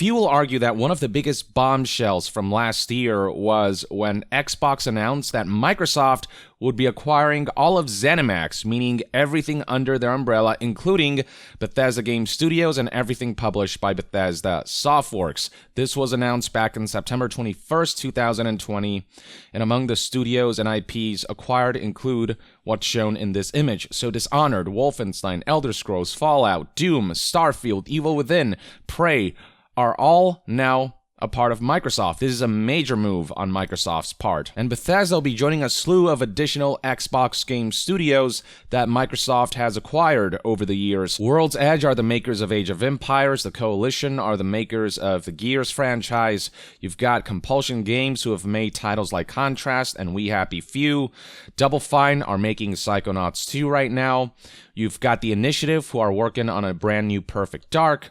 Few will argue that one of the biggest bombshells from last year was when Xbox announced that Microsoft would be acquiring all of ZeniMax, meaning everything under their umbrella, including Bethesda Game Studios and everything published by Bethesda Softworks. This was announced back in September 21st, 2020, and among the studios and IPs acquired include what's shown in this image. So Dishonored, Wolfenstein, Elder Scrolls, Fallout, Doom, Starfield, Evil Within, Prey are all now a part of Microsoft. This is a major move on Microsoft's part. And Bethesda will be joining a slew of additional Xbox game studios that Microsoft has acquired over the years. World's Edge are the makers of Age of Empires. The Coalition are the makers of the Gears franchise. You've got Compulsion Games, who have made titles like Contrast and We Happy Few. Double Fine are making Psychonauts 2 right now. You've got The Initiative, who are working on a brand new Perfect Dark.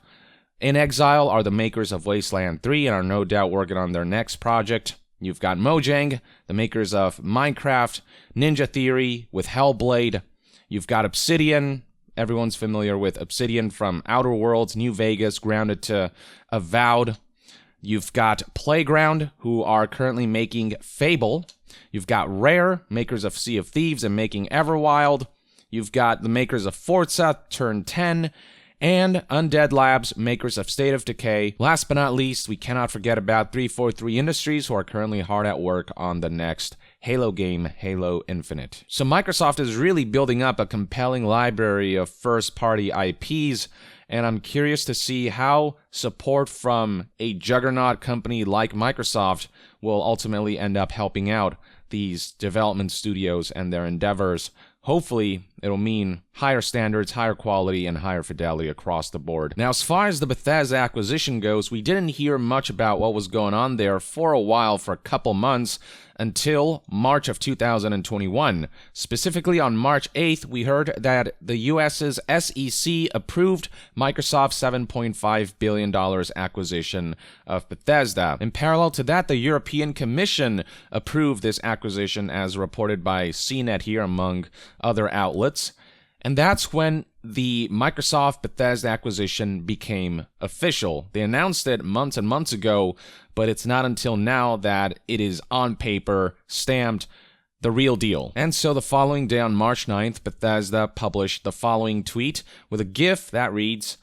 In Exile are the makers of Wasteland 3 and are no doubt working on their next project. You've got Mojang, the makers of Minecraft, Ninja Theory with Hellblade. You've got Obsidian. Everyone's familiar with Obsidian from Outer Worlds, New Vegas, Grounded to Avowed. You've got Playground, who are currently making Fable. You've got Rare, makers of Sea of Thieves and making Everwild. You've got the makers of Forza, Turn 10. And Undead Labs, makers of State of Decay. Last but not least, we cannot forget about 343 Industries, who are currently hard at work on the next Halo game, Halo Infinite. So Microsoft is really building up a compelling library of first-party IPs, and I'm curious to see how support from a juggernaut company like Microsoft will ultimately end up helping out these development studios and their endeavors. Hopefully, it'll mean higher standards, higher quality, and higher fidelity across the board. Now, as far as the Bethesda acquisition goes, we didn't hear much about what was going on there for a while, for a couple months, until March of 2021. Specifically on March 8th, we heard that the US's SEC approved Microsoft's $7.5 billion acquisition of Bethesda. In parallel to that, the European Commission approved this acquisition, as reported by CNET here, among other outlets. And that's when the Microsoft Bethesda acquisition became official. They announced it months and months ago, but it's not until now that it is on paper, stamped, the real deal. And so the following day on March 9th, Bethesda published the following tweet with a GIF that reads,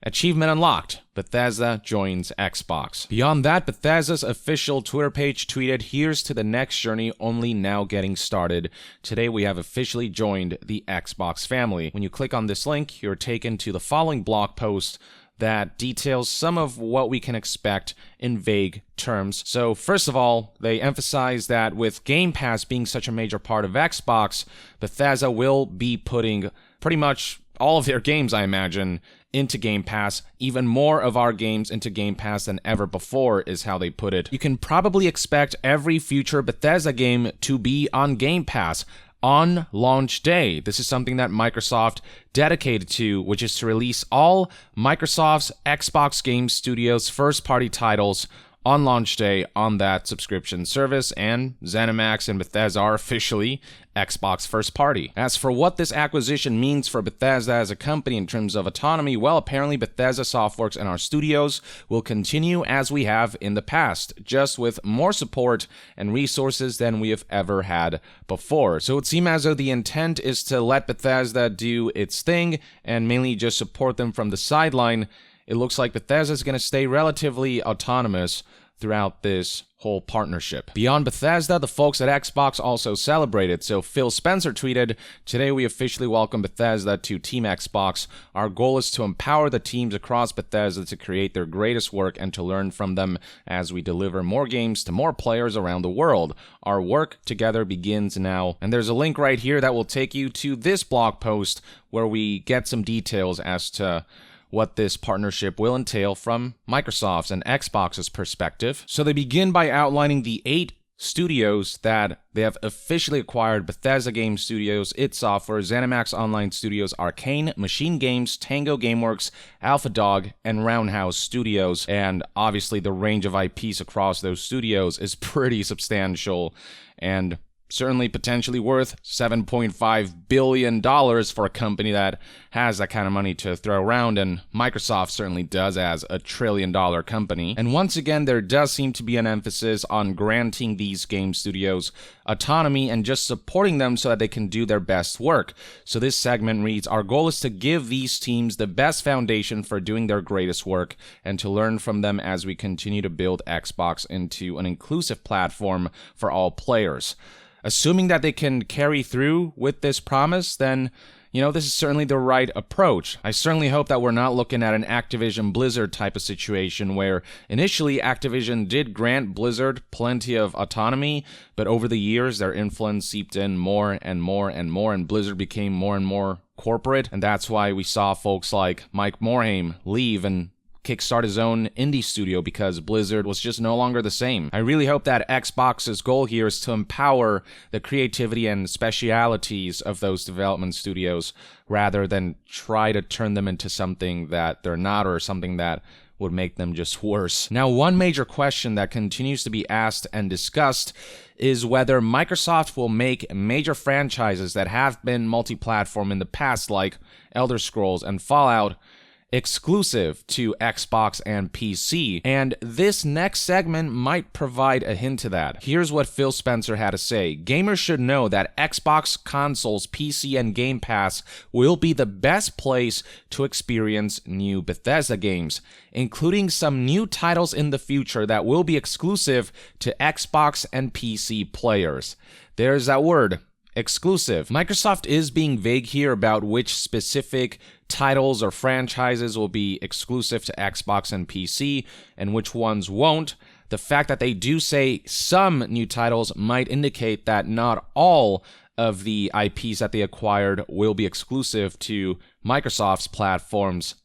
"Achievement unlocked. Bethesda joins Xbox." Beyond that, Bethesda's official Twitter page tweeted, "Here's to the next journey, only now getting started. Today we have officially joined the Xbox family." When you click on this link, you're taken to the following blog post that details some of what we can expect in vague terms. So first of all, they emphasize that with Game Pass being such a major part of Xbox, Bethesda will be putting pretty much all of their games, I imagine, into Game Pass. Even more of our games into Game Pass than ever before is how they put it. You can probably expect every future Bethesda game to be on Game Pass on launch day. This is something that Microsoft dedicated to, which is to release all Microsoft's Xbox Game Studios first-party titles on launch day on that subscription service, and ZeniMax and Bethesda are officially Xbox first party. As for what this acquisition means for Bethesda as a company in terms of autonomy, well, apparently Bethesda Softworks and our studios will continue as we have in the past, just with more support and resources than we have ever had before. So it seems as though the intent is to let Bethesda do its thing and mainly just support them from the sideline. It looks like Bethesda is going to stay relatively autonomous throughout this whole partnership. Beyond Bethesda, the folks at Xbox also celebrated. So Phil Spencer tweeted, "Today we officially welcome Bethesda to Team Xbox. Our goal is to empower the teams across Bethesda to create their greatest work and to learn from them as we deliver more games to more players around the world. Our work together begins now." And there's a link right here that will take you to this blog post where we get some details as to what this partnership will entail from Microsoft's and Xbox's perspective. So they begin by outlining the 8 studios that they have officially acquired: Bethesda Game Studios, id Software, ZeniMax Online Studios, Arcane, Machine Games, Tango Gameworks, Alpha Dog, and Roundhouse Studios. And obviously the range of IPs across those studios is pretty substantial, and certainly potentially worth $7.5 billion for a company that has that kind of money to throw around, and Microsoft certainly does as a trillion-dollar company. And once again, there does seem to be an emphasis on granting these game studios autonomy and just supporting them so that they can do their best work. So this segment reads, our goal is to give these teams the best foundation for doing their greatest work and to learn from them as we continue to build Xbox into an inclusive platform for all players. Assuming that they can carry through with this promise, then, this is certainly the right approach. I certainly hope that we're not looking at an Activision Blizzard type of situation where initially Activision did grant Blizzard plenty of autonomy, but over the years their influence seeped in more and more and more, and Blizzard became more and more corporate, and that's why we saw folks like Mike Morhaime leave and kickstart his own indie studio because Blizzard was just no longer the same. I really hope that Xbox's goal here is to empower the creativity and specialities of those development studios rather than try to turn them into something that they're not or something that would make them just worse. Now, one major question that continues to be asked and discussed is whether Microsoft will make major franchises that have been multi-platform in the past, like Elder Scrolls and Fallout, exclusive to Xbox and PC, and this next segment might provide a hint to that. Here's what Phil Spencer had to say. Gamers should know that Xbox consoles, PC, and Game Pass will be the best place to experience new Bethesda games, including some new titles in the future that will be exclusive to Xbox and PC players. There's that word, exclusive. Microsoft is being vague here about which specific titles or franchises will be exclusive to Xbox and PC and which ones won't. The fact that they do say some new titles might indicate that not all of the IPs that they acquired will be exclusive to Microsoft's platforms.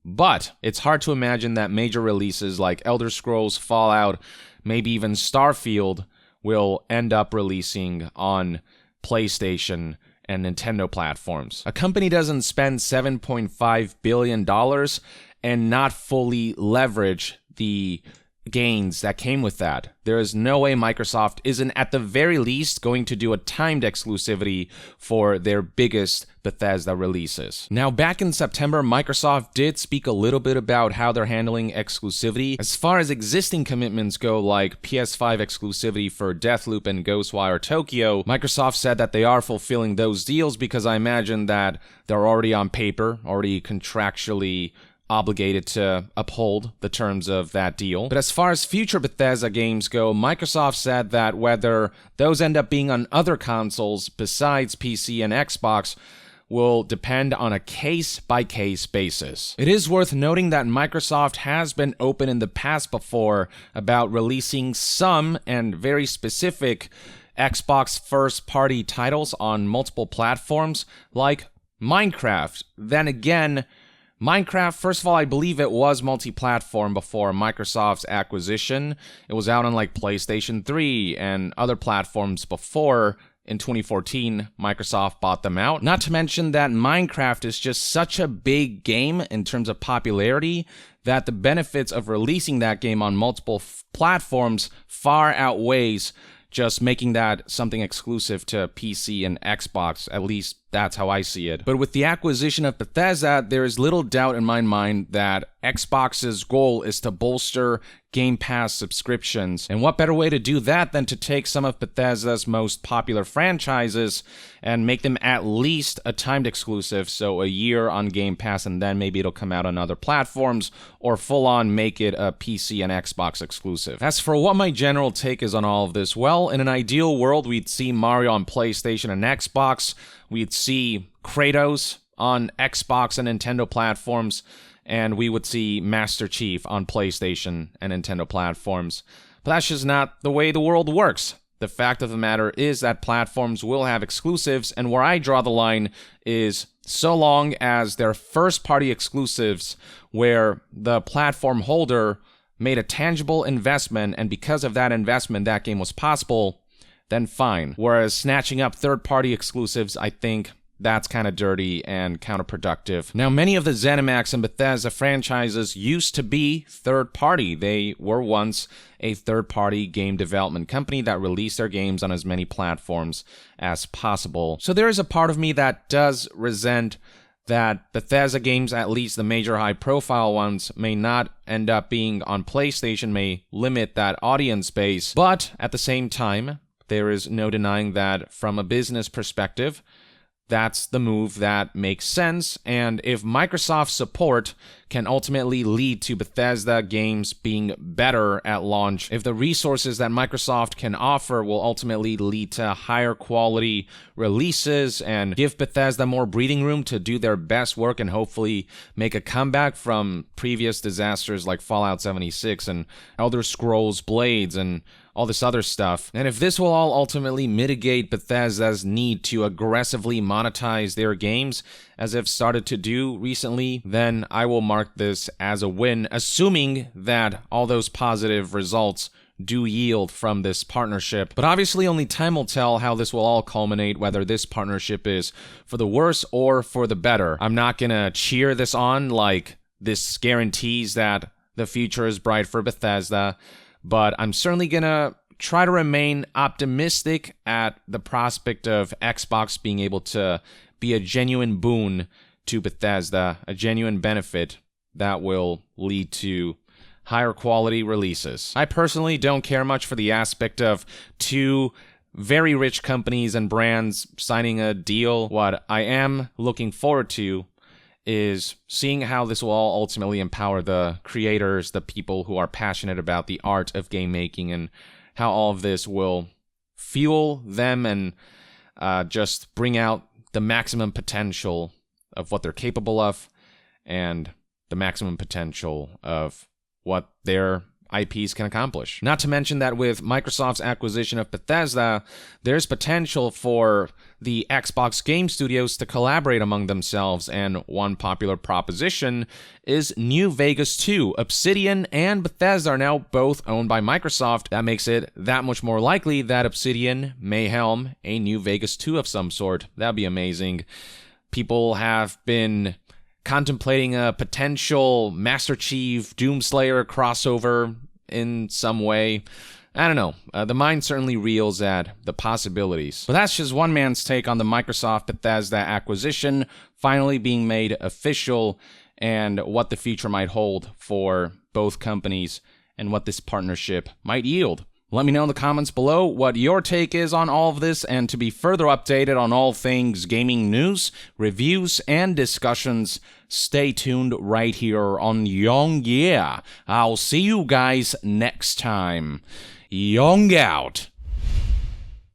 But it's hard to imagine that major releases like Elder Scrolls, Fallout, maybe even Starfield will end up releasing on PlayStation and Nintendo platforms. A company doesn't spend $7.5 billion and not fully leverage the gains that came with that. There is no way Microsoft isn't at the very least going to do a timed exclusivity for their biggest Bethesda releases. Now, back in September, Microsoft did speak a little bit about how they're handling exclusivity. As far as existing commitments go, like PS5 exclusivity for Deathloop and Ghostwire Tokyo, Microsoft said that they are fulfilling those deals because I imagine that they're already on paper, already contractually obligated to uphold the terms of that deal. But as far as future Bethesda games go, Microsoft said that whether those end up being on other consoles besides PC and Xbox will depend on a case-by-case basis. It is worth noting that Microsoft has been open in the past before about releasing some and very specific Xbox first-party titles on multiple platforms, like Minecraft. Then again, Minecraft, first of all, I believe it was multi-platform before Microsoft's acquisition. It was out on like PlayStation 3 and other platforms before. In 2014, Microsoft bought them out. Not to mention that Minecraft is just such a big game in terms of popularity that the benefits of releasing that game on multiple platforms far outweighs just making that something exclusive to PC and Xbox. At least that's how I see it. But with the acquisition of Bethesda, there is little doubt in my mind that Xbox's goal is to bolster Game Pass subscriptions. And what better way to do that than to take some of Bethesda's most popular franchises and make them at least a timed exclusive, so a year on Game Pass and then maybe it'll come out on other platforms, or full on make it a PC and Xbox exclusive. As for what my general take is on all of this, well, in an ideal world, we'd see Mario on PlayStation and Xbox, we'd see Kratos on Xbox and Nintendo platforms, and we would see Master Chief on PlayStation and Nintendo platforms. But that's just not the way the world works. The fact of the matter is that platforms will have exclusives, and where I draw the line is so long as they're first-party exclusives where the platform holder made a tangible investment, and because of that investment, that game was possible, then fine. Whereas snatching up third-party exclusives, I think, that's kind of dirty and counterproductive. Now, many of the ZeniMax and Bethesda franchises used to be third-party. They were once a third-party game development company that released their games on as many platforms as possible. So there is a part of me that does resent that Bethesda games, at least the major high-profile ones, may not end up being on PlayStation, may limit that audience base. But at the same time, there is no denying that from a business perspective, that's the move that makes sense, and if Microsoft's support can ultimately lead to Bethesda games being better at launch, if the resources that Microsoft can offer will ultimately lead to higher quality releases and give Bethesda more breathing room to do their best work and hopefully make a comeback from previous disasters like Fallout 76 and Elder Scrolls Blades and all this other stuff. And if this will all ultimately mitigate Bethesda's need to aggressively monetize their games, as they've started to do recently, then I will mark this as a win, assuming that all those positive results do yield from this partnership. But obviously only time will tell how this will all culminate, whether this partnership is for the worse or for the better. I'm not gonna cheer this on like this guarantees that the future is bright for Bethesda, but I'm certainly gonna try to remain optimistic at the prospect of Xbox being able to be a genuine boon to Bethesda, a genuine benefit that will lead to higher quality releases. I personally don't care much for the aspect of two very rich companies and brands signing a deal. What I am looking forward to is seeing how this will all ultimately empower the creators, the people who are passionate about the art of game making, and how all of this will fuel them and just bring out the maximum potential of what they're capable of and the maximum potential of what their IPs can accomplish. Not to mention that with Microsoft's acquisition of Bethesda, there's potential for the Xbox game studios to collaborate among themselves, and one popular proposition is New Vegas 2. Obsidian and Bethesda are now both owned by Microsoft. That makes it that much more likely that Obsidian may helm a New Vegas 2 of some sort. That'd be amazing. People have been contemplating a potential Master Chief Doomslayer crossover in some way. I don't know. The mind certainly reels at the possibilities. But that's just one man's take on the Microsoft-Bethesda acquisition finally being made official and what the future might hold for both companies and what this partnership might yield. Let me know in the comments below what your take is on all of this, and to be further updated on all things gaming news, reviews, and discussions, stay tuned right here on Young Yeah. I'll see you guys next time. Young out.